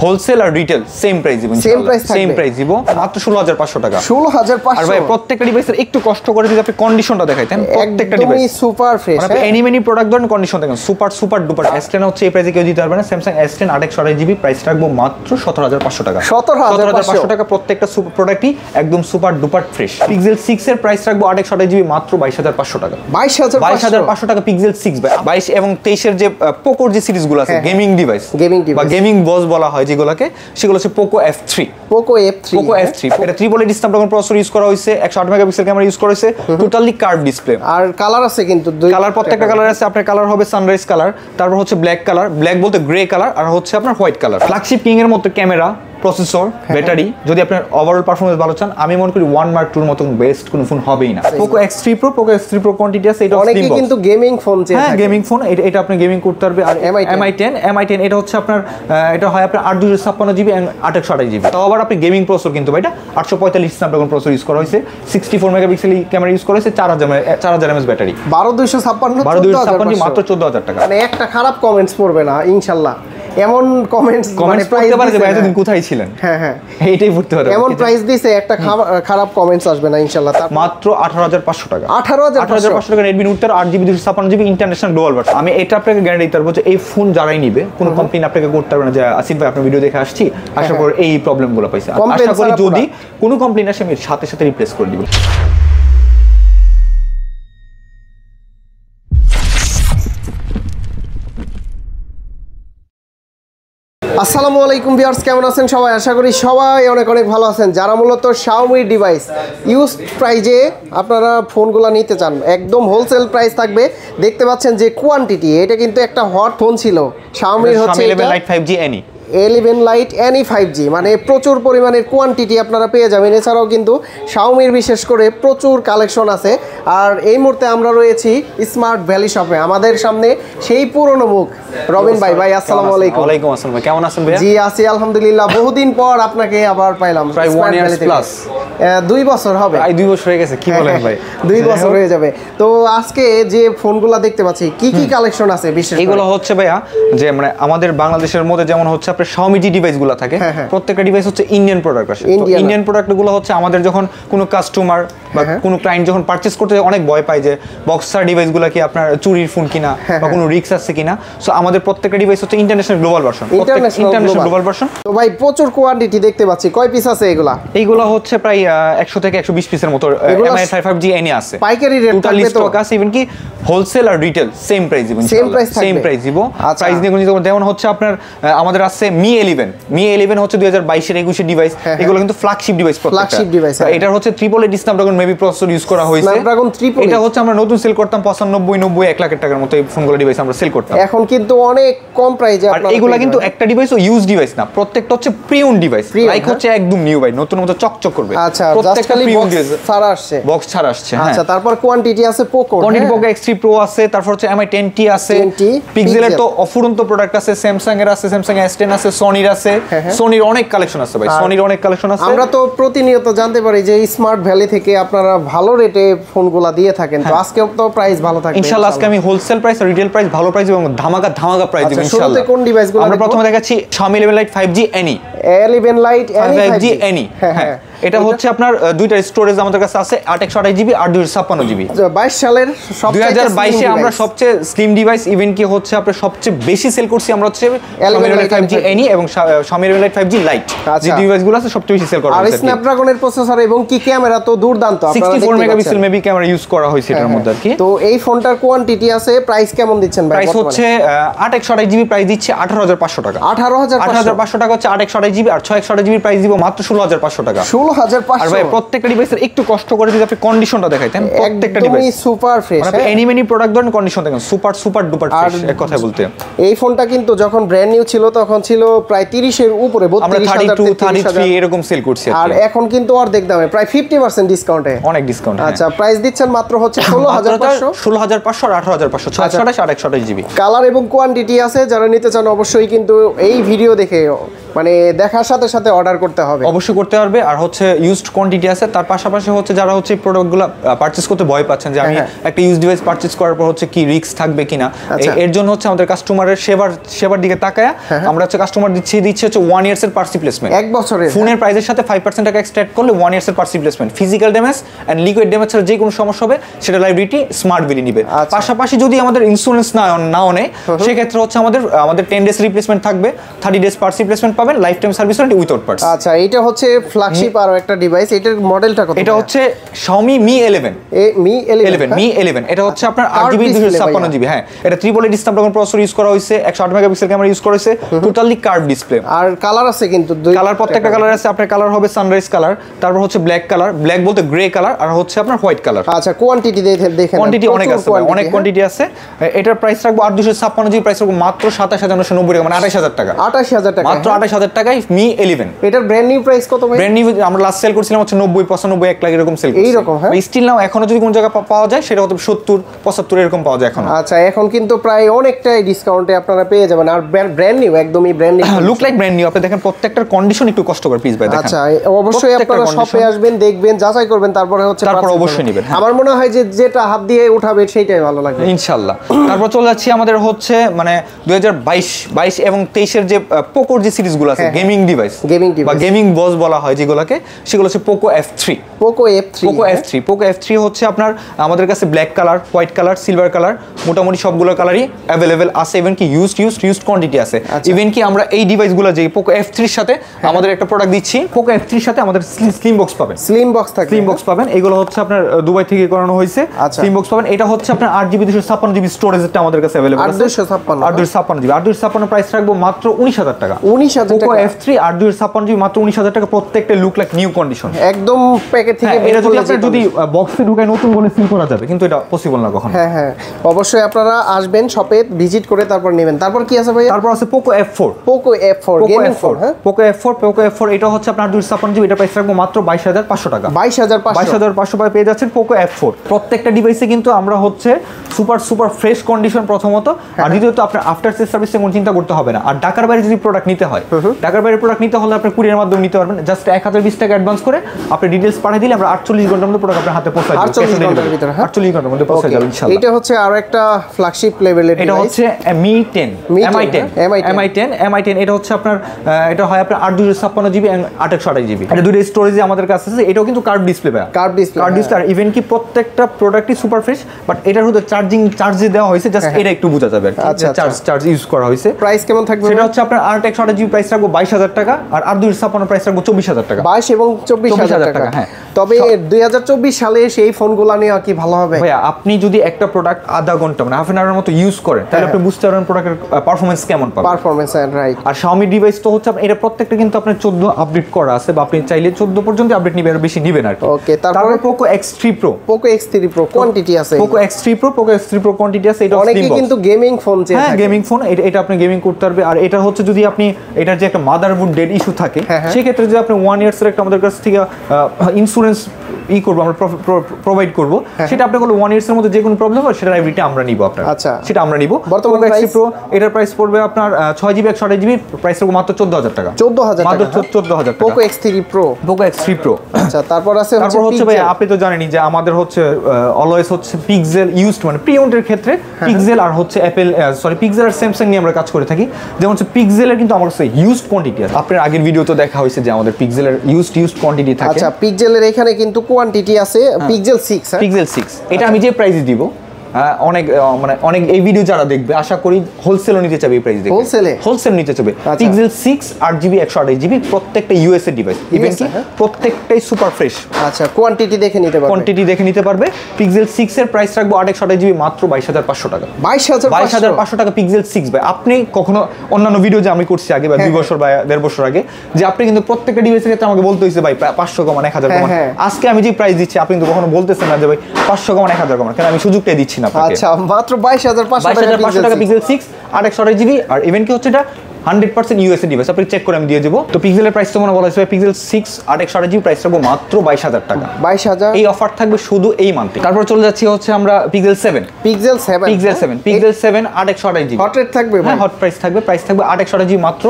Wholesale আর retail same price দিব, same price দিব মাত্র 16500 টাকা। 16500। আর ভাই প্রত্যেকটা ডিভাইসের একটু কষ্ট করে যদি আপনি কন্ডিশনটা দেখাইতেন, প্রত্যেকটা ডিভাইস সুপার ফ্রেশ, আপনি এনি প্রোডাক্ট ধরেন কন্ডিশন দেখেন সুপার ডুপার। S10 হচ্ছে এই প্রাইসে কেউ দিতে পারবে না। স্যামসাং S10 828GB প্রাইস রাখবো মাত্র 17500 টাকা। 17500 টাকা প্রত্যেকটা প্রোডাক্টই একদম সুপার ডুপার ফ্রেশ। পিক্সেল 6 এর প্রাইস রাখবো 828GB মাত্র 22500 টাকা। 22500 টাকা পিক্সেল 6 ভাই। 22 এবং 23 এর যে পোকোর যে সিরিজগুলো আছে গেমিং ডিভাইস বা গেমিং বস বলা হয় যেগুলোকে, সেগুলো হচ্ছে পোকো F3। পোকো F3 এটা triple A Snapdragon processor use করা হয়েছে, 108 মেগাপিক্সেল ক্যামেরা ইউজ করা হয়েছে, টোটালি কার্ভ ডিসপ্লে। আর কালার আছে কিন্তু দুই কালার, প্রত্যেকটা কালার আছে। আপনার কালার হবে সানরাইজ কালার, তারপর হচ্ছে ব্ল্যাক কালার, ব্ল্যাক বলতে গ্রে কালার, আর হচ্ছে আপনার হোয়াইট কালার। ফ্ল্যাগশিপ কিং এর মতো ক্যামেরা, প্রসেসর, ব্যাটারি, যদি আপনার ওভারঅল পারফরম্যান্স ভালো চান, আমি মনে করি 1 Mark 2 এর মতো বেস্ট কোনো ফোন হবেই না। পোকো X3 Pro কোয়ান্টিটি আছে, এটা অনেকে কিন্তু গেমিং ফোন চায়। হ্যাঁ, গেমিং ফোন, এটা আপনি গেমিং করতে পারবে। আর Mi10 এটা হচ্ছে আপনার এটা হয় আপনার 856GB 828GB। তাও আবার আপনি গেমিং প্রসেসর কিন্তু এটা 845 স্ন্যাপড্রাগন প্রসেসর ইউজ করা হয়েছে, 64 মেগাপিক্সেল ক্যামেরা ইউজ করা হয়েছে, 4000 mAh ব্যাটারি। 12256 মাত্র 14000 টাকা। মানে একটা খারাপ কমেন্টস পড়বে না ইনশাআল্লাহ। এমন কমেন্টস পড়তে পারে যে ভাই এতদিন কোথায় ছিলেন। হ্যাঁ, এইটাই পড়তে পারে। এমন প্রাইস দিয়েছে একটা খারাপ কমেন্টস আসবে না ইনশাআল্লাহ। মাত্র 18500 টাকা। 18500 টাকা Redmi Note 8GB 256GB international global version. আমি এটা আপনাকে গ্যারান্টি দিতে পারবো যে এই ফোন যারাই নিবে কোনো কমপ্লেইন আপনাকে করতে পারবে না যে আসিফ ভাই আপনার ভিডিও দেখে আসছি, আসার পর এই প্রবলেমগুলো পাইছে। আশা করি যদি কোনো কমপ্লেইন আসে আমি সাথে সাথে রিপ্লেস করে দিব। আসসালামু আলাইকুম ভিউয়ার্স, কেমন আছেন সবাই? আশা করি সবাই অনেক ভালো আছেন। যারা মূলত Xiaomi ডিভাইস ইউজ প্রাইজে আপনারা ফোনগুলো নিতে চান, একদম হোলসেল প্রাইস থাকবে। দেখতে পাচ্ছেন যে কোয়ান্টিটি, এটা কিন্তু একটা হট ফোন ছিল Xiaomi হচ্ছে 11 Lite 5G Any 11 Lite Any 5G, মানে প্রচুর পরিমাণের কোয়ান্টিটি আপনারা পেয়ে যাবেন। এছাড়াও কিন্তু Xiaomiর বিশেষ করে প্রচুর কালেকশন আছে। আর এই মুহূর্তে আমরা রয়েছি স্মার্ট ভ্যালি শপে। আমাদের সামনে সেই পুরনো মুখ রবিন ভাই। আসসালামু আলাইকুম। ওয়ালাইকুম আসসালাম ভাই, কেমন আছেন ভাই? জি আছি আলহামদুলিল্লাহ। বহুদিন পর আপনাকে আবার পাইলাম। প্রায় 1 year প্লাস 2 বছর হবে। 2 বছর হয়ে গেছে, কি বলেন ভাই? 2 বছর হয়ে যাবে। তো আজকে যে ফোনগুলো দেখতে পাচ্ছি, কি কালেকশন আছে বিশেষ? এগুলো হচ্ছে ভাইয়া যে মানে আমাদের বাংলাদেশের মধ্যে যেমন হচ্ছে আপনার Xiaomi যে ডিভাইসগুলো থাকে, প্রত্যেকটা ডিভাইস হচ্ছে ইন্ডিয়ান প্রোডাক্ট আসে। ইন্ডিয়ান প্রোডাক্টগুলো হচ্ছে আমাদের যখন কোনো কাস্টমার বা কোনো ক্লায়েন্ট যখন পারচেজ করতে অনেক ভয় পায় যে বক্সার ডিভাইসগুলো কি আপনার চুরির ফোন কিনা বা কোনো রিস্ক আছে কিনা। সো আমাদের প্রত্যেকটা ডিভাইস হচ্ছে international global version, international global version. তো ভাই প্রচুর কোয়ান্টিটি দেখতে পাচ্ছি, কয় পিস আছে এগুলা? এইগুলো হচ্ছে প্রায় 100 থেকে 120 পিসের মতো Mi 5G Any আছে। পাইকারি রেট টোটালি স্টক আছে, ইভেন কি হোলসেল আর রিটেল সেম প্রাইস দিব, সেম প্রাইস দিব। প্রাইস নিয়ে কোনো যেমন হচ্ছে আপনার আমাদের আছে Mi 11 হচ্ছে 2022 এর 21 এর ডিভাইস। এগুলো কিন্তু ফ্ল্যাগশিপ ডিভাইস, ফ্ল্যাগশিপ ডিভাইস। এটা হচ্ছে 888 স্ন্যাপড্রাগন মেবি প্রসেসর ইউজ করা হয়েছে। স্ন্যাপড্রাগন 888 এটা হচ্ছে আমরা নতুন সেল করতাম 95 90 1 লাখ টাকার মতো এই ফোনগুলো ডিভাইস আমরা সেল করতাম। এখন কিন্তু অনেক কম প্রাইসে আপনারা। আর এগুলো কিন্তু একটা ডিভাইসও ইউজ ডিভাইস না, প্রত্যেকটা হচ্ছে প্রি-ওন ডিভাইস। লাইক হচ্ছে একদম নিউ ভাই, নতুন মতো চকচক করবে। আচ্ছা, প্রত্যেকটা প্রি-ওন ডিভাইস ছাড়া আসছে, বক্স ছাড়া আসছে। আচ্ছা, তারপর কোয়ান্টিটি আছে Poco, quantity Poco X3 Pro আছে, তারপর হচ্ছে Mi 10T আছে, পিক্সেলের তো অফুরন্ত প্রোডাক্ট আছে, স্যামসাং এর আছে, স্যামসাং S10 আছে, সনির আছে, সনির অনেক কালেকশন আছে ভাই, সনির অনেক কালেকশন আছে। আমরা তো প্রতিনিয়ত জানতে পারি যে স্মার্ট ভ্যালি থেকে আপনারা ভালো রেটে ফোনগুলো দিয়ে থাকেন। তো আজকে তো প্রাইস ভালো থাকবে ইনশাআল্লাহ। আজকে আমি হোলসেল প্রাইস আর রিটেল প্রাইস, ভালো প্রাইস এবং ধামাকা প্রাইস দিব ইনশাআল্লাহ। শুরুতে কোন ডিভাইসগুলো আমরা প্রথমে দেখাচ্ছি Xiaomi 11 Lite 5G Any 11 Lite 5G Any। হ্যাঁ, এটা হচ্ছে আপনার দুইটা স্টোরেজ আমাদের কাছে আছে, 828GB আর 256GB। 22 সালের সবচেয়ে 2022 এ আমরা সবচেয়ে স্লিম ডিভাইস, ইভেন কি হচ্ছে আপনার সবচেয়ে বেশি সেল করছি আমরা হচ্ছে Xiaomi 11 Lite 5G Any এবং Xiaomi 11 Lite 5G Lite। যে ডিভাইসগুলো আছে সবচেয়ে বেশি সেল করা হয়েছে। আর স্ন্যাপড্রাগনের প্রসেসর এবং কি ক্যামেরা তো দুর্দান্ত, আপনারা 64 মেগাপিক্সেল মেবি ক্যামেরা ইউজ করা হয়েছে এটার মধ্যে আর কি। তো এই ফোনটার কোয়ান্টিটি আছে, প্রাইস কেমন দিচ্ছেন ভাই? প্রাইস হচ্ছে 828GB প্রাইস দিচ্ছে 18500 টাকা। 18500 টাকা হচ্ছে 828GB, আর 628GB প্রাইস দিব মাত্র 16500 টাকা। 16500। আর ভাই প্রত্যেকটা ডিভাইসের একটু কষ্ট করে যদি আপনি কন্ডিশনটা দেখাইতেন, প্রত্যেকটা ডিভাইস সুপার ফ্রেশ। আপনি এনি প্রোডাক্ট ধরেন কন্ডিশন দেখেন সুপার ডুপার ফ্রেশ। এক কথা বলতে এই ফোনটা কিন্তু যখন ব্র্যান্ড নিউ ছিল তখন ছিল প্রায় 30 এর উপরে, 32-33 এরকম সেল করছি। আর এখন কিন্তু অর্ধেক দামে, প্রায় 50% ডিসকাউন্টে, অনেক ডিসকাউন্ট। আচ্ছা, প্রাইস দিচ্ছেন মাত্র হচ্ছে 16500 আর 18500 628 আর 128GB। কালার এবং কোয়ান্টিটি আছে, যারা নিতে চান অবশ্যই কিন্তু এই ভিডিও দেখে মানে দেখার সাথে সাথে অর্ডার করতে হবে? অবশ্যই করতে পারবে। আর হচ্ছে ইউজড কোয়ান্টিটি আছে, তার পাশাপাশি হচ্ছে যারা হচ্ছে প্রোডাক্টগুলো পারচেজ করতে ভয় পাচ্ছেন যে আমি একটা ইউজ ডিভাইস পারচেজ করার পর হচ্ছে কি রিস্ক থাকবে কিনা, এর জন্য হচ্ছে আমাদের কাস্টমারের সেবার দিকে তাকায়া আমরা হচ্ছে কাস্টমার দিচ্ছি হচ্ছে 1 ইয়ার্স এর পার্স রিপ্লেসমেন্ট। 1 বছরের ফোনের প্রাইসের সাথে 5% টাকা এক্সট্রা অ্যাড করলে 1 ইয়ার্স এর parts replacement, physical damage and liquid damage এর যে কোনো সমস্যা হবে সেটা লাইবিলিটি স্মার্ট বিলি নিবে। পাশাপাশি যদি আমাদের ইন্স্যুরেন্স নাও নেয় সেক্ষেত্রে হচ্ছে আমাদের 10 ডেজ রিপ্লেসমেন্ট থাকবে, 30 ডেজ পার্স রিপ্লেসমেন্ট পাবেন, life time service warranty without parts. আচ্ছা, এটা হচ্ছে ফ্ল্যাগশিপ আর একটা ডিভাইস, এটার মডেলটা কত? এটা হচ্ছে Xiaomi Mi 11 Mi 11 এটা হচ্ছে আপনার 8GB 256GB। হ্যাঁ, এটা triple A Snapdragon processor use করা হয়েছে, 108 মেগাপিক্সেল ক্যামেরা ইউজ করা হয়েছে, টোটালি কার্ভ ডিসপ্লে। আর কালার আছে কিন্তু কালার, প্রত্যেকটা কালার আছে। আপনার কালার হবে সানরাইজ কালার, তারপর হচ্ছে ব্ল্যাক কালার, ব্ল্যাক বলতে গ্রে কালার, আর হচ্ছে আপনার হোয়াইট কালার। আচ্ছা, কোয়ান্টিটি দেখেন, কোয়ান্টিটি অনেক আছে, অনেক কোয়ান্টিটি আছে। এটার প্রাইস রাখবো 8256GB, প্রাইস রাখবো মাত্র 27990 টাকা, মানে 28000 টাকা। 28000 টাকা, মাত্র 28000 টাকায় Mi 11। এটার ব্র্যান্ড নিউ প্রাইস কত ভাই? ব্র্যান্ড নিউ আমরা লাস্ট সেল করছিলাম হচ্ছে 90 95 1 লাখ এরকম সেল করছি। এইরকম? হ্যাঁ, স্টিল নাও এখনো যদি কোন জায়গা পাওয়া যায় সেটা হতে 70 75 এরকম পাওয়া যায় এখন। আচ্ছা, এখন কিন্তু প্রায় অনেকটাই ডিসকাউন্টে আপনারা পেয়ে যাবেন। আর ব্র্যান্ড নিউ, একদমই brand new, look like brand new. আপনি দেখেন প্রত্যেকটার কন্ডিশন একটু কষ্ট করে প্লিজ ভাই দেখেন। আচ্ছা, অবশ্যই আপনারা শপে আসবেন, দেখবেন, যাচাই করবেন, তারপরে হচ্ছে তারপর অবশ্যই নেবেন। আমার মনে হয় যে যেটা হাত দিয়ে উঠাবে সেটাই ভালো লাগবে ইনশাআল্লাহ। তারপর চলে যাচ্ছি আমাদের হচ্ছে মানে 2022 এবং 23 এর যে পোকোর যে সিরিজগুলো আছে গেমিং ডিভাইস বা গেমিং বস বলা হয় যেগুলোকে, সেগুলো হচ্ছে পোকো F3। পোকো F3 হচ্ছে আপনার আমাদের কাছে black colour, white colour, silver colour, মোটামুটি সবগুলো কালারই অ্যাভেলেবেল আছে। ইভেন কি ইউজড কোয়ান্টিটি আছে। ইভেন কি আমরা এই ডিভাইসগুলো যে পোকো F3 এর সাথে আমাদের একটা প্রোডাক্ট দিচ্ছি, পোকো F3 এর সাথে আমাদের স্লিম বক্স পাবেন। স্লিম বক্স থাকে, স্লিম বক্স পাবেন। এগুলো হচ্ছে আপনার দুবাই থেকে করানো হয়েছে। স্লিম বক্স পাবেন। এটা হচ্ছে আপনার 8GB 256GB স্টোরেজটা আমাদের কাছে अवेलेबल আছে। 856GB 856 প্রাইস রাখবো মাত্র 19000 টাকা। 19000 টাকা। পোকো F3 856GB মাত্র 19000 টাকা। প্রত্যেকটা লুক লাইক নিউ কন্ডিশন, একদম প্যাকেট থেকে এটা যদি বক্সে ঢুকায় নতুন বলে সিল করা যাবে, কিন্তু এটা পসিবল না কখনো। হ্যাঁ, অবশ্যই আপনারা আসবেন শপে, ভিজিট করে তারপর নেবেন। তারপর কি আছে ভাই? তারপর আছে পোকো F4 গেমিং ফোন। হ্যাঁ, পোকো F4 এটা হচ্ছে আপনার 256GB, এটা প্রাইস রাখবো মাত্র 22500 টাকা। 22500 টাকা পেয়ে যাচ্ছেন পোকো F4। প্রত্যেকটা ডিভাইসে কিন্তু আমরা হচ্ছে সুপার ফ্রেশ কন্ডিশন প্রথমত, আর দ্বিতীয়ত আপনার আফটার সেল সার্ভিস কোনো চিন্তা করতে হবে না। আর ঢাকার বাইরে যদি প্রোডাক্ট নিতে হয়, ঢাকার বাইরে প্রোডাক্ট নিতে হলে আপনি কুরিয়ার মাধ্যমে নিতে পারবেন। জাস্ট 1020 টাকা অ্যাডভান্স করে আপনি ডিটেইলস পাঠিয়ে দিলে আমরা 48 ঘন্টার মধ্যে প্রোডাক্ট আপনার হাতে পৌঁছে যাবে। 48 ঘন্টার মধ্যে পৌঁছে যাবে ইনশাআল্লাহ। এটা হচ্ছে আরো একটা ফ্ল্যাগশিপ লেভেলের ডিভাইস। এটা হচ্ছে Mi 10 এটা হচ্ছে আপনার এটা হয় আপনার 856GB এন্ড 828GB। এটা দুটো স্টোরেজে আমাদের কাছে আছে। এটাও কিন্তু কার্ভ ডিসপ্লে আর ইভেন কি প্রত্যেকটা প্রোডাক্টই সুপার ফ্রেশ, বাট এটার মধ্যে চার্জ দেওয়া হয়েছে, জাস্ট এটা একটু বোঝা যাবে আর কি, চার্জ ইউজ করা হয়েছে। প্রাইস কেমন থাকবে? সেটা হচ্ছে আপনার 828GB প্রাইস রাখবো 22000 টাকা, আর 856 প্রাইস রাখবো 24000 টাকা। 22 এবং 24000 টাকা। হ্যাঁ, তবে 2024 সালে সেই ফোনগুলো নিয়ে কি ভালো হবে ভাইয়া? আপনি যদি একটা প্রোডাক্ট আধা ঘন্টা মানে হাফ এন আওয়ারের মতো ইউজ করেন, তাহলে আপনি বুঝতে পারবেন প্রোডাক্টের পারফরম্যান্স কেমন পাবেন। রাইট। আর Xiaomi ডিভাইস তো হচ্ছে এটা প্রত্যেকটা কিন্তু আপনার 14 আপডেট করা আছে, বা আপনি চাইলে 14 পর্যন্ত আপডেট নিবেন, আর বেশি নিবেন আর কি। ওকে, তারপর পোকো X3 Pro কোয়ান্টিটি আছে। পোকো X3 Pro কোয়ান্টিটি আছে। এটা অনেকেই কিন্তু গেমিং ফোন চায়। হ্যাঁ, গেমিং ফোন, এটা আপনি গেমিং করতে পারবে। আর এটা হচ্ছে যদি আপনি এটার যে একটা মাদারবোর্ড ডেড ইস্যু থাকে, সেই ক্ষেত্রে যদি আপনি 1 ইয়ার্স এর একটা আমাদের কাছ থেকে ইন্স্যুরেন্স করবো, আমরা প্রোভাইড করবো, সেটা আপনি বলে 1 ইয়ার্স এর মধ্যে যে কোনো প্রবলেম হয় সেটা লাইবিলিটি আমরা নিব আপনার। আচ্ছা, সেটা আমরা নিব। বর্তমানে X3 Pro এটার প্রাইস পড়বে আপনার 6GB 128GB, প্রাইস রাখবো মাত্র 14000 টাকা। 14000 টাকা। Poco X3 Pro। আচ্ছা, তারপর হচ্ছে ভাই আপনি তো জানেনই যে আমাদের হচ্ছে অলওয়েজ হচ্ছে পিক্সেল ইউজড, মানে প্রি ওন্ডের ক্ষেত্রে পিক্সেল আর হচ্ছে পিক্সেল আর স্যামসাং নিয়ে আমরা কাজ করে থাকি। যেমন হচ্ছে পিক্সেলের কিন্তু আমার কাছে ইউজড কোয়ান্টিটি আছে। আপনার আগের ভিডিও তো দেখা হয়েছে যে আমাদের পিক্সেলের ইউজড কোয়ান্টিটি থাকে। আচ্ছা, পিক্সেলের এখানে কিন্তু কোয়ান্টিটি আছে পিক্সেল 6। এটা আমি যে প্রাইস দিব, অনেক এই ভিডিও যারা দেখবে আশা করি হোলসেলও নিতে চাবে এই প্রাইস দেখে। হোলসেল নিতে চাবে। পিক্সেল 6 8GB 128GB প্রত্যেকটা ইউএসএ ডিভাইস, ইভেন কি প্রত্যেকটাই সুপার ফ্রেশ। আচ্ছা, কোয়ান্টিটি দেখে নিতে পারবে। পিক্সেল 6 এর প্রাইস রাখবো 828GB মাত্র 22500 টাকা। 22500 টাকা পিক্সেল 6 ভাই। আপনি কখনো অন্যান্য ভিডিও যে আমি করছি আগে বা 2 বছর বা 1.5 বছর আগে, যে আপনি কিন্তু প্রত্যেকটা ডিভাইসের ক্ষেত্রে আমাকে বলতে হইছে ভাই 500 কমান 1000 কমান। আজকে আমি যে প্রাইস দিচ্ছি আপনি কিন্তু কখনো বলতেছেন না যে ভাই 500 কমান 1000 কমান, কারণ আমি সুযোগটাই দিচ্ছি না। আচ্ছা, মাত্র 22500 টাকা পিক্সেল 6 828GB। আর ইভেন কি হচ্ছে এটা 100% ইউএসএ ডিভাইস, আপনি চেক করে আমি দিয়ে দেবো। তো পিক্সেলের প্রাইস তো মনে বলা হয়েছে পিক্সেল 6 828GB প্রাইস রাখবো মাত্র 22000 টাকা। 22000 এই অফার থাকবে শুধু এই মান্থে। তারপর চলে যাচ্ছি হচ্ছে আমরা পিক্সেল 7 828GB হট রেট থাকবে, হট প্রাইস থাকবে 828GB মাত্র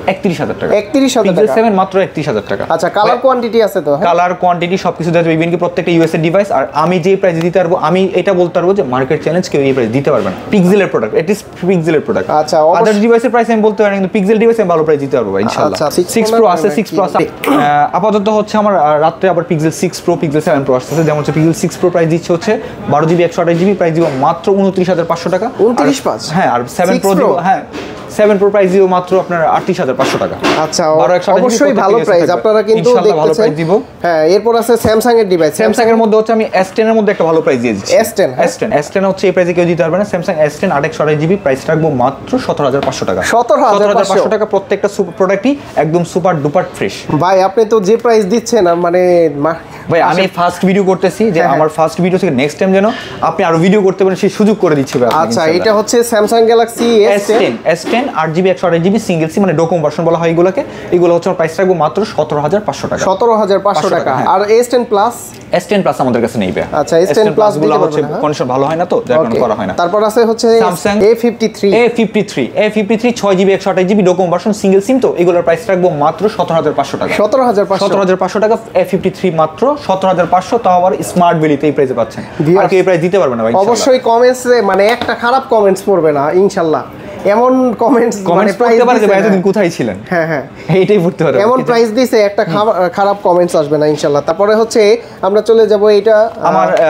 31000 টাকা। 31000 পিক্সেল টাকা 7 মাত্র 31000 টাকা। আচ্ছা, কালার কোয়ান্টিটি আছে তো? কালার কোয়ান্টিটি সবকিছু দেওয়া যাবে, ইভেন কি প্রত্যেকটা ইউএস এর ডিভাইস। আর আমি যে প্রাইস দিতে পারবো, আমি এটা বলতে পারবো যে মার্কেট চ্যালেঞ্জ কেউ এই প্রাইস দিতে পারবে না। পিক্সেলের প্রোডাক্ট, ইট ইজ পিক্সেলের প্রোডাক্ট। আচ্ছা, আদার ডিভাইসের প্রাইস আমি বলতে পারি না, কিন্তু পিক্সেল ডিভাইসে আমি ভালো প্রাইস দিতে পারবো ইনশাআল্লাহ। 6 প্রো আছে, 6 প্রো আছে। আপাতত হচ্ছে আমার রাত্রে আবার পিক্সেল 6 প্রো, পিক্সেল 7 প্রো আসছে। যেমন হচ্ছে পিক্সেল 6 প্রো প্রাইস দিচ্ছে হচ্ছে 12GB 128GB, প্রাইস দিব মাত্র 29500 টাকা। 29,500? হ্যাঁ, আর 7 প্রো দিব, হ্যাঁ 7 প্রো প্রাইস দিব মাত্র আপনার 38500 টাকা। আচ্ছা, অবশ্যই ভালো প্রাইস আপনারা কিন্তু দেখতেছেন। হ্যাঁ, এরপর আছে স্যামসাং এর ডিভাইস। স্যামসাং এর মধ্যে হচ্ছে আমি S10 এর মধ্যে একটা ভালো প্রাইস দিয়ে দিচ্ছি। S10 হচ্ছে এই প্রাইসে কেউ দিতে পারবে না। স্যামসাং S10 828GB, প্রাইস রাখবো মাত্র 17500 টাকা। 17500 টাকা প্রত্যেকটা প্রোডাক্টই একদম সুপার ডুপার ফ্রেশ। ভাই আপনি তো যে প্রাইস দিচ্ছেন মানে ভাই আমি ফার্স্ট ভিডিও করতেছি, যে আমার ফার্স্ট ভিডিও থেকে নেক্সট টাইম যেন আপনি আরো ভিডিও করতে পারেন সেই সুযোগ করে দিচ্ছি ভাই। আচ্ছা, এটা হচ্ছে Samsung Galaxy S10 8GB 128GB single সিম, মানে ডোকোম ভার্সন বলা হয় এগুলোকে। এগুলো হচ্ছে প্রাইস রাখবো মাত্র 17500 টাকা। 17500 টাকা। আর S10 প্লাস? S10 প্লাস আমাদের কাছে নেই ভাই। আচ্ছা, S10 প্লাস গুলো হচ্ছে কন্ডিশন ভালো হয় না, তো যার কারণে করা হয় না। তারপর আছে হচ্ছে Samsung A53 6GB 128GB ডোকোম ভার্সন সিঙ্গেল সিম, তো এগুলোর প্রাইস রাখবো মাত্র 17500 টাকা। 17500 টাকা A53 মাত্র 17500, তাও আবার স্মার্ট ভ্যালিতে এই প্রাইসে পাচ্ছেন। আর কি এই প্রাইস দিতে পারবে না ভাই। অবশ্যই কমেন্টসে মানে একটা খারাপ কমেন্টস পড়বে না ইনশাআল্লাহ। এমন কমেন্টস মানে প্রাইস পড়তে পারে যে ভাই এতদিন কোথায় ছিলেন। হ্যাঁ, এইটাই পড়তে পারে। এমন প্রাইস দিছে একটা খারাপ কমেন্টস আসবে না ইনশাআল্লাহ। তারপরে হচ্ছে আমরা চলে যাব এটা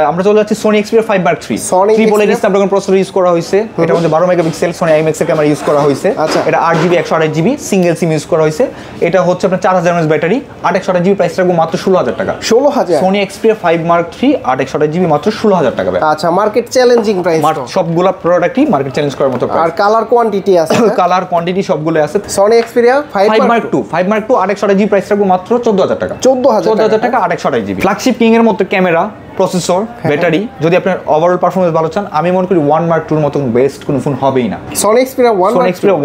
আমরা চলে যাচ্ছি Sony Xperia 5 Mark III। Triple এডি স্ন্যাপড্রাগন প্রসেসর ইউজ করা হয়েছে। এটা মধ্যে 12 মেগাপিক্সেল Sony IMX এর ক্যামেরা ইউজ করা হয়েছে। এটা 8GB 128GB single SIM use করা হয়েছে। এটা হচ্ছে আপনার 4000 mAh ব্যাটারি, 8/128GB, প্রাইস রাখবো মাত্র 16000 টাকা। 16000? Sony Xperia 5 Mark III 8/128GB মাত্র 16000 টাকা ভাই। আচ্ছা, মার্কেট চ্যালেঞ্জিং প্রাইস। সবগুলা প্রোডাক্টই মার্কেট চ্যালেঞ্জ করার মতো প্রাইস। আর কালার কোয়ান্টিটি আছে? কালার কোয়ান্টিটি সবগুলো আছে। Sony Xperia 5 Mark II 8/128GB, price রাখবো মাত্র 14000 টাকা। 14000 টাকা 8/128GB। ফ্ল্যাগশিপ কিং এর মতো ক্যামেরা, প্রসেসর, ব্যাটারি, যদি আপনার ওভারঅল পারফরম্যান্স ভালো চান, আমি মনে করি 1 Mark II এর মতো বেস্ট কোনো ফোন হবেই না। Sony Xperia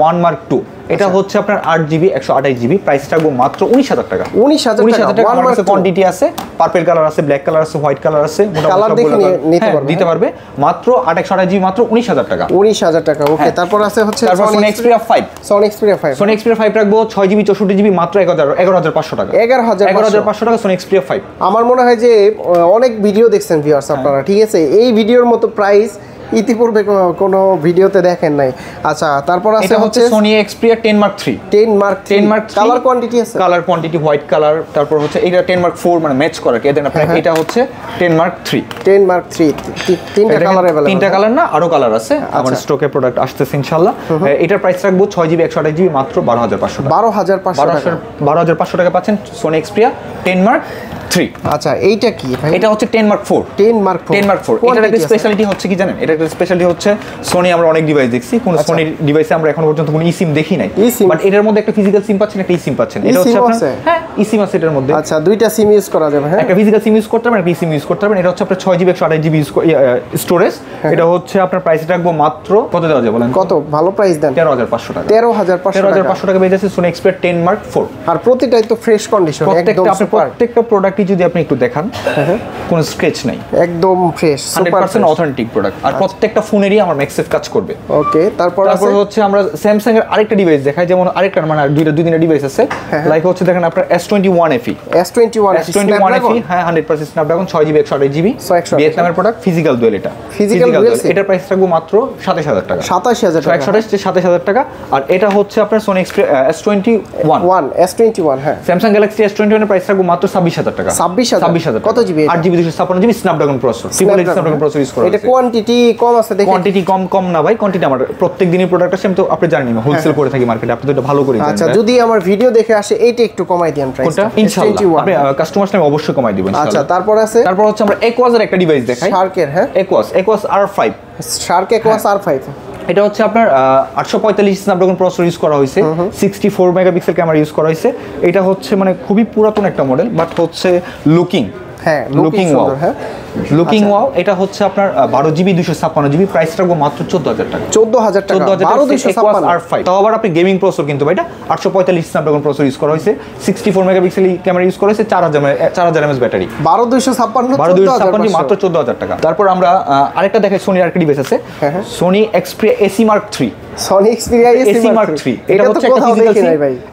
1 Mark II এটা হচ্ছে আপনার 8GB 128GB, প্রাইস রাখবো মাত্র 19000 টাকা। 19000 টাকা। আমার কাছে কোয়ান্টিটি আছে, পার্পল কালার আছে, ব্ল্যাক কালার আছে, হোয়াইট কালার আছে, কালার দেখে নিতে পারবে, দিতে পারবে মাত্র 8/128GB মাত্র 19000 টাকা। 19000 টাকা, ওকে। তারপর আছে হচ্ছে Sony Xperia 5। Sony Xperia 5 রাখবো 6GB 64GB মাত্র 11500 টাকা। 11500 টাকা Sony Xperia 5। আমার মনে হয় যে অনেক ভিডিও দেখছেন ভিউয়ার্স আপনারা, ঠিক আছে? এই ভিডিওর মতো প্রাইস ইতিপূর্বে কোনো ভিডিওতে দেখেন নাই। আচ্ছা, তারপর আছে হচ্ছে Sony Xperia 10 Mark III। 10 Mark III colour quantity আছে? Colour quantity white colour. তারপর হচ্ছে এটা 10 Mark IV, মানে ম্যাচ করে কি দেন আপনারা। এটা হচ্ছে 10 Mark III। 10 Mark III তিনটা কালার अवेलेबल। তিনটা কালার না, আরো কালার আছে। আমাদের স্টকে প্রোডাক্ট আসতেছে ইনশাআল্লাহ। এটার প্রাইস রাখবো 6GB 128GB মাত্র 12500 টাকা। 12500 টাকা পাচ্ছেন Sony Xperia 10 Mark III। আচ্ছা, এইটা কি ভাই? এটা হচ্ছে 10 Mark IV। 10 Mark IV এটার একটা স্পেশালিটি হচ্ছে কি জানেন? এটা একটা স্পেশালিটি হচ্ছে Sony আমরা অনেক ডিভাইস দেখছি, কোন Sony ডিভাইসে আমরা এখন পর্যন্ত কোনো eSIM দেখি নাই, বাট এটার মধ্যে একটা ফিজিক্যাল সিম পাচ্ছেন, একটা eSIM পাচ্ছেন। এটা হচ্ছে আপনার হ্যাঁ eSIM আছে এটার মধ্যে। আচ্ছা, দুইটা সিম ইউজ করা যাবে। হ্যাঁ, একটা ফিজিক্যাল সিম ইউজ করতে পারবেন, একটা eSIM ইউজ করতে পারবেন। এটা হচ্ছে আপনার 6GB 128GB স্টোরেজ। এটা হচ্ছে আপনার প্রাইস রাখবো মাত্র কত দেওয়া যায় বলেন? কত ভালো প্রাইস দেন? 13500 টাকা। 13500 টাকা পেয়ে যাচ্ছে Sony Xperia 10 Mark IV। আর প্রতিটাই তো ফ্রেশ কন্ডিশন, একদম সুপার। প্রত্যেকটা প্রোডাক্টই যদি আপনি একটু দেখান, কোনো স্ক্র্যাচ নাই, একদম ফ্রেশ, সুপার 100% অথেন্টিক প্রোডাক্ট। আর প্রত্যেকটা ফোনেরই আমার ম্যাক্সেফ কাজ করবে। ওকে, তারপর হচ্ছে আমরা স্যামসাং এর আরেকটা ডিভাইস দেখাই, যেমন আরেকটা মানে দুই তিনটা ডিভাইস আছে। লাইক হচ্ছে দেখেন আপনার S21 FE। হ্যাঁ 100% স্ন্যাপড্রাগন 6GB 128GB ভিয়েতনামের প্রোডাক্ট, ফিজিক্যাল ডুয়েল। এটা ফিজিক্যাল ডুয়েল, এটার প্রাইস রাখবো মাত্র 27000 টাকা। 27000 টাকা, 27000 টাকা। আর এটা হচ্ছে আপনার Sony Xperia S21 হ্যাঁ। Samsung Galaxy S21 এর প্রাইস রাখবো মাত্র 26000 টাকা। 26000 কত GB? 8GB 256GB Snapdragon processor, triple এডি স্ন্যাপড্রাগন প্রসেসর ইউজ করা হয়েছে। এটা কোয়ান্টিটি কম আছে দেখেন। কোয়ান্টিটি কম না ভাই, কোয়ান্টিটি আমার প্রত্যেক দিনের প্রোডাক্ট আছে, আমি তো আপনি জানেন না হোলসেল করে থাকি মার্কেটে, আপনি তো এটা ভালো করে জানেন। আচ্ছা, যদি আমার ভিডিও দেখে আসে এইটা একটু কমাই দেন প্রাইসটা ইনশাআল্লাহ। আপনি কাস্টমার সাথে অবশ্যই কমাই দিবেন ইনশাআল্লাহ। আচ্ছা, তারপর হচ্ছে আমরা Aquos এর একটা ডিভাইস দেখাই। শার্কের, হ্যাঁ Aquos R5। Shark Aquos R5 এটা হচ্ছে আপনার 845 স্ন্যাপড্রাগন প্রসেসর ইউজ করা হয়েছে, 64 মেগাপিক্সেল ক্যামেরা ইউজ করা হয়েছে। এটা হচ্ছে মানে খুবই পুরাতন একটা মডেল, বাট হচ্ছে লুকিং লুকিং ওয়াও। এটা হচ্ছে আপনার 12GB 256GB, প্রাইস রাখবো মাত্র 14000 টাকা। 14000 টাকা 12256 R5। তাও আবার আপনি গেমিং প্রসেসর কিন্তু এটা 845 স্ন্যাপড্রাগন প্রসেসর ইউজ করা হয়েছে, 64 মেগাপিক্সেল ক্যামেরা ইউজ করা হয়েছে, 4000 mAh ব্যাটারি। 12256 মাত্র 14000 টাকা। তারপর আমরা আরেকটা দেখাই, সোনির আরেকটা ডিভাইস আছে, Sony Xperia AC Mark III। Sony Xperia AC Mark 3 এটা হচ্ছে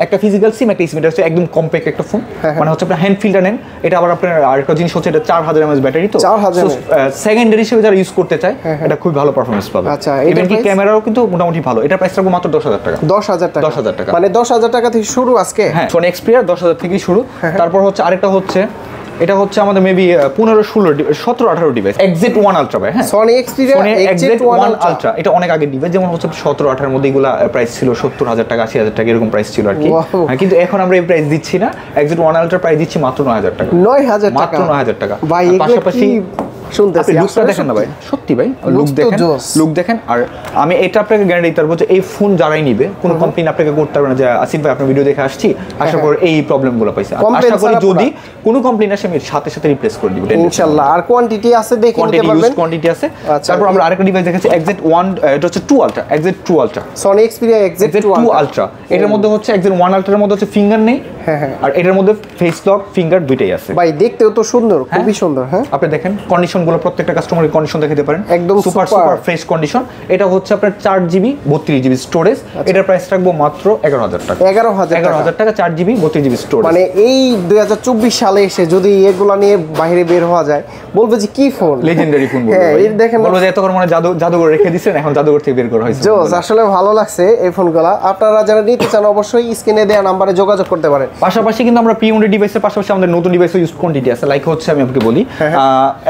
একটা ফিজিক্যাল সিম একটা স্মার্ট হচ্ছে একদম কম্প্যাক্ট একটা ফোন মানে হচ্ছে আপনি হ্যান্ড ফিল্টার নেন এটা আবার আপনার আরেকটা জিনিস হচ্ছে এটা 4000 mAh ব্যাটারি তো সেকেন্ডারি হিসেবে যারা ইউজ করতে চায় এটা খুব ভালো পারফরম্যান্স পাবে আচ্ছা ইভেন কি ক্যামেরাও কিন্তু মোটামুটি ভালো এটা প্রাইস রাখবো মাত্র 10000 টাকা 10000 টাকা মানে 10000 টাকা থেকে শুরু আজকে হ্যাঁ Sony Xperia 10000 থেকে শুরু তারপর হচ্ছে আরেকটা হচ্ছে এটা হচ্ছে আমাদের মেবি 15 16 17 18 ডিভাইস Exit1 Ultra ভাই হ্যাঁ Sony Xperia Exit1 Ultra এটা অনেক আগে ডিভাইস যেমন হচ্ছে 17 18 এর মধ্যে এগুলা প্রাইস ছিল 70000 টাকা 80000 টাকা এরকম প্রাইস ছিল আর কি হ্যাঁ কিন্তু এখন আমরা এই প্রাইস দিচ্ছি না Exit1 Ultra প্রাইস দিচ্ছি মাত্র 9000 টাকা 9000 টাকা মাত্র 9000 টাকা ভাই পাশাপাশি শুনতেছি লুকটা দেখেন না ভাই সত্যি ভাই লুক দেখেন আর আমি এটা আপনাকে গ্যারান্টি দিতে পারবো যে এই ফোন যারাই নিবে কোনো কমপ্লেইন আপনাকে করতে পারবে না যে আসিফ ভাই আপনার ভিডিও দেখে আসছি আশা করি এই প্রবলেমগুলো পাইছে আশা করি যদি কোনো কমপ্লেইন আসে আমি সাথে সাথে রিপ্লেস করে দিব ইনশাআল্লাহ আর কোয়ান্টিটি আছে দেখে নিতে পারবেন কোয়ান্টিটি আছে তারপর আমরা আরেকটা ডিভাইস দেখাচ্ছি Exit1 এটা হচ্ছে 2 Ultra Exit2 Ultra Sony Xperia Exit2 Ultra এটার মধ্যে হচ্ছে Exit1 Ultra এর মধ্যে হচ্ছে ফিঙ্গার নেই আর এটার মধ্যে ফেস লক ফিঙ্গার দুইটাই আছে ভাই দেখতেও তো সুন্দর খুবই সুন্দর হ্যাঁ আপনি দেখেন কন্ডিশনগুলো প্রত্যেকটা কাস্টমারের কন্ডিশন দেখাতে পারেন একদম সুপার ফ্রেশ কন্ডিশন এটা হচ্ছে আপনার 4GB 32GB স্টোরেজ এটার প্রাইস রাখবো মাত্র 11000 টাকা 11000 টাকা 4GB 32GB স্টোরেজ মানে এই 2024 সালে এসে যদি এগুলা নিয়ে বাইরে বের হওয়া যায় বলবে যে কি ফোন লেজেন্ডারি ফোন বলবে হ্যাঁ এই দেখেন বলবে যে এতক্ষণ মানে জাদুঘর রেখে দিয়েছেন এখন জাদুঘর থেকে বের করা হয়েছে জোস আসলে ভালো লাগছে এই ফোনগুলা আপনারা যারা নিতে চান অবশ্যই স্ক্রিনে দেওয়া নম্বরে যোগাযোগ করতে পারেন পাশাপাশি কিন্তু আমরা প্রি-ওন্ড ডিভাইসের পাশাপাশি আমাদের নতুন ডিভাইসও ইউজ কোয়ান্টিটি আছে লাইক হচ্ছে আমি আপনাকে বলি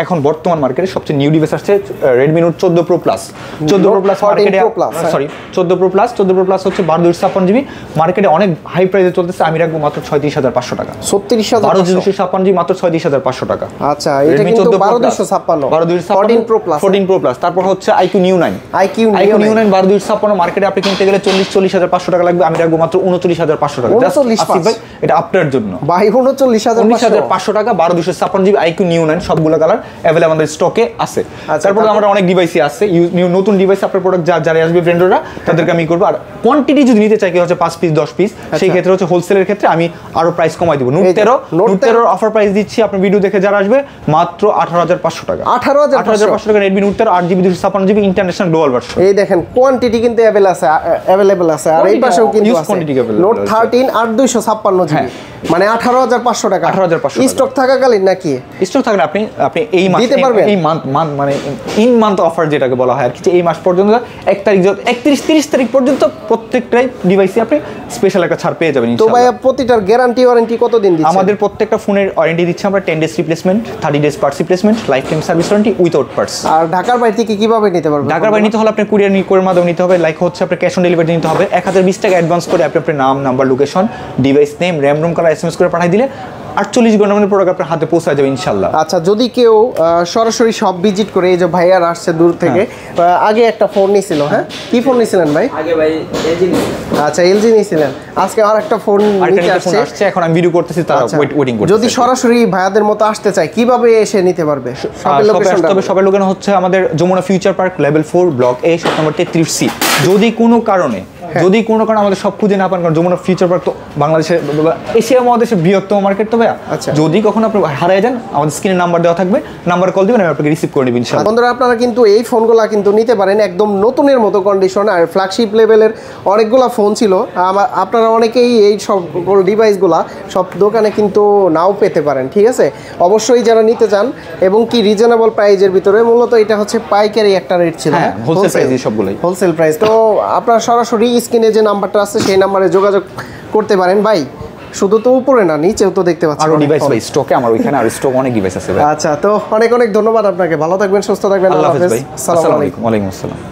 এখন বর্তমান মার্কেটে সবচেয়ে নিউ ডিভাইস আসছে Redmi Note 14 Pro Plus 14 Pro Plus মার্কেটে সরি 14 Pro Plus হচ্ছে 1256GB মার্কেটে অনেক হাই প্রাইসে চলতেছে আমি রাখবো মাত্র 36500 টাকা 36500 মাত্র 36500 টাকা আচ্ছা এটা কিন্তু 12256 14 Pro Plus তারপর হচ্ছে IQ Neo 9 IQ Neo 9 12256 মার্কেটে আপনি কিনতে গেলে 40500 টাকা লাগবে আমি রাখবো মাত্র 29500 টাকা জাস্ট আসিফ ভাই এটা আপনার জন্য ভাই 19500 টাকা 12256GB IQ Neo 9 সবগুলো কালার अवेलेबल আমাদের স্টকে আছে তারপর আমরা অনেক ডিভাইসই আছে নতুন ডিভাইস আপনার প্রোডাক্ট যারা আসবে ব্র্যান্ডরা তাদেরকে আমি করব আর কোয়ান্টিটি যদি নিতে চাই কি হচ্ছে 5 পিস 10 পিস সেই ক্ষেত্রে হচ্ছে হোলসেলের ক্ষেত্রে আমি আরো প্রাইস কমাই দিব Note 13 অফার প্রাইস দিচ্ছি আপনি ভিডিও দেখে যারা আসবে মাত্র 18500 টাকা 18500 টাকা Redmi Note 13 8GB 256GB international global version এই দেখেন কোয়ান্টিটি কিন্তু अवेलेबल আছে আর এই পাশেও কিন্তু আছে Note 13 8256GB মানে 18500 টাকা 18500 স্টক থাকাকালীন নাকি স্টক থাকলে আপনি এই মাসে এই মান্থ মানে ইন মান্থ অফার যেটাকে বলা হয় আর কি এই মাস পর্যন্ত 1 তারিখ 31 30 তারিখ পর্যন্ত প্রত্যেকটাই ডিভাইসে আপনি স্পেশাল একটা ছাড় পেয়ে যাবেন ইনশাআল্লাহ তো ভাই প্রতিটার গ্যারান্টি ওয়ারেন্টি কত দিন দিচ্ছেন আমাদের প্রত্যেকটা ফোনের ওয়ারেন্টি দিচ্ছি আমরা 10 days replacement 30 days parts replacement life time service warranty without parts আর ঢাকার বাইরে থেকে কিভাবে নিতে পারবেন ঢাকার বাইরে নিতে হলে আপনি কুরিয়ার করে মাধ্যমে নিতে হবে লাইক হচ্ছে আপনি ক্যাশ অন ডেলিভারি নিতে হবে 1020 টাকা অ্যাডভান্স করে আপনি আপনার নাম number location device name RAM ROM colour SMS করে পাঠিয়ে দিলে 48 ঘন্টার মধ্যে প্রোডাক্ট আপনার হাতে পৌঁছে যাবে ইনশাআল্লাহ আচ্ছা যদি কেউ সরাসরি সব ভিজিট করে এই যে ভাইয়ার আসছে দূর থেকে আগে একটা ফোন নিছিল হ্যাঁ কি ফোন নিছিলেন ভাই আগে ভাই এলজি আচ্ছা এলজি নিছিলেন আজকে আরেকটা ফোন নিতে আসছে এখন আমি ভিডিও করতেছি তারা ওয়েটিং করতেছে যদি সরাসরি ভাইয়াদের মতো আসতে চায় কিভাবে এসে নিতে পারবে সবের লোকেশনটা তবে সবের লোকেশন হচ্ছে আমাদের Jamuna future park level 4 block A shop number 33C যদি কোনো কারণে আমাদের সব খুঁজে না পান কারণ যমুনা ফিউচার পার্ক তো বাংলাদেশের এশিয়া মহাদেশের বৃহত্তম মার্কেট তো ভাইয়া যদি কখনো আপনি হারিয়ে যান আমাদের স্ক্রিনে নাম্বার দেওয়া থাকবে নাম্বার কল দিবেন আমি আপনাকে রিসিভ করে নেব ইনশাআল্লাহ বন্ধুরা আপনারা কিন্তু এই ফোনগুলা কিন্তু নিতে পারেন একদম নতুনের মতো কন্ডিশন আর ফ্ল্যাগশিপ লেভেলের অনেকগুলা ফোন ছিল আপনারা অনেকেই এই সব ডিভাইসগুলা সব দোকানে কিন্তু নাও পেতে পারেন ঠিক আছে অবশ্যই যারা নিতে চান এবং কি রিজনেবল প্রাইজের ভিতরে মূলত এটা হচ্ছে পাইকারি একটা রেট ছিল হোলসেল প্রাইস সবগুলাই হোলসেল প্রাইস তো আপনারা সরাসরি স্ক্রিনে যে নাম্বারটা আছে সেই নাম্বারে যোগাযোগ করতে পারেন ভাই শুধু তো উপরে না নিচেও তো দেখতে পাচ্ছেন আরো ডিভাইস ভাই স্টকে আমার ওইখানে আর স্টক অনেক ডিভাইস আছে ভাই আচ্ছা তো অনেক ধন্যবাদ আপনাকে ভালো থাকবেন সুস্থ থাকবেন আল্লাহ হাফেজ ভাই আসসালামু আলাইকুম ওয়া আলাইকুম আসসালাম